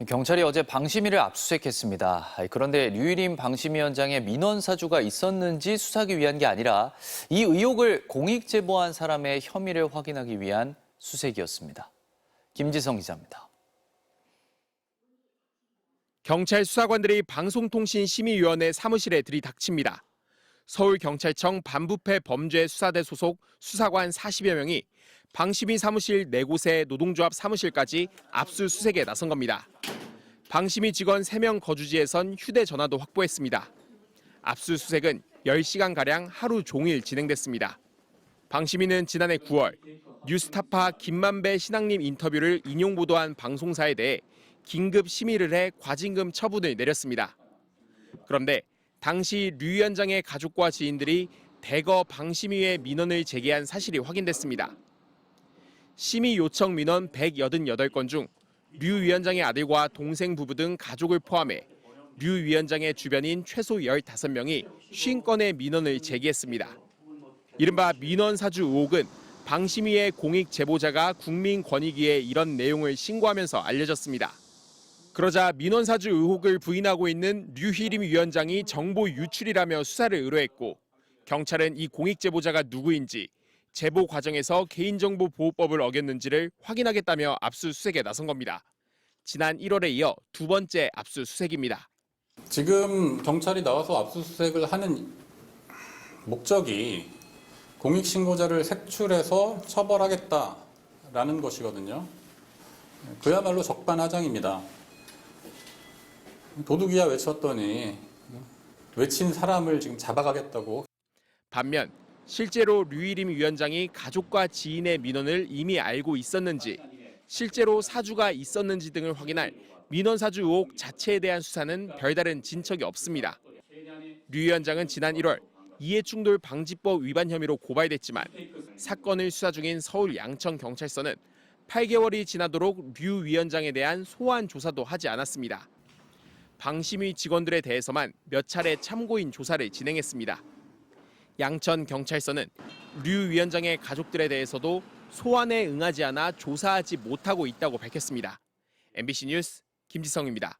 경찰이 어제 방심위를 압수수색했습니다. 그런데 류일임 방심위원장의 민원 사주가 있었는지 수사하기 위한 게 아니라 이 의혹을 공익 제보한 사람의 혐의를 확인하기 위한 수색이었습니다. 김지성 기자입니다. 경찰 수사관들이 방송통신심의위원회 사무실에 들이닥칩니다. 서울경찰청 반부패 범죄수사대 소속 수사관 40여 명이 방심위 사무실 4곳의 노동조합 사무실까지 압수수색에 나선 겁니다. 방심위 직원 3명 거주지에선 휴대전화도 확보했습니다. 압수수색은 10시간가량 하루 종일 진행됐습니다. 방심위는 지난해 9월 뉴스타파 김만배 신앙님 인터뷰를 인용보도한 방송사에 대해 긴급 심의를 해 과징금 처분을 내렸습니다. 그런데 당시 류 위원장의 가족과 지인들이 대거 방심위에 민원을 제기한 사실이 확인됐습니다. 심의 요청 민원 188건 중 류 위원장의 아들과 동생 부부 등 가족을 포함해 류 위원장의 주변인 최소 15명이 50건의 민원을 제기했습니다. 이른바 민원 사주 의혹은 방심위의 공익 제보자가 국민권익위에 이런 내용을 신고하면서 알려졌습니다. 그러자 민원 사주 의혹을 부인하고 있는 류희림 위원장이 정보 유출이라며 수사를 의뢰했고 경찰은 이 공익 제보자가 누구인지 제보 과정에서 개인정보보호법을 어겼는지를 확인하겠다며 압수수색에 나선 겁니다. 지난 1월에 이어 두 번째 압수수색입니다. 지금 경찰이 나와서 압수수색을 하는 목적이 공익신고자를 색출해서 처벌하겠다라는 것이거든요. 그야말로 적반하장입니다. 도둑이야 외쳤더니 외친 사람을 지금 잡아가겠다고. 반면 실제로 류일임 위원장이 가족과 지인의 민원을 이미 알고 있었는지, 실제로 사주가 있었는지 등을 확인할 민원 사주 의혹 자체에 대한 수사는 별다른 진척이 없습니다. 류 위원장은 지난 1월 이해충돌 방지법 위반 혐의로 고발됐지만 사건을 수사 중인 서울 양천경찰서는 8개월이 지나도록 류 위원장에 대한 소환 조사도 하지 않았습니다. 방심위 직원들에 대해서만 몇 차례 참고인 조사를 진행했습니다. 양천경찰서는 류 위원장의 가족들에 대해서도 소환에 응하지 않아 조사하지 못하고 있다고 밝혔습니다. MBC 뉴스 김지성입니다.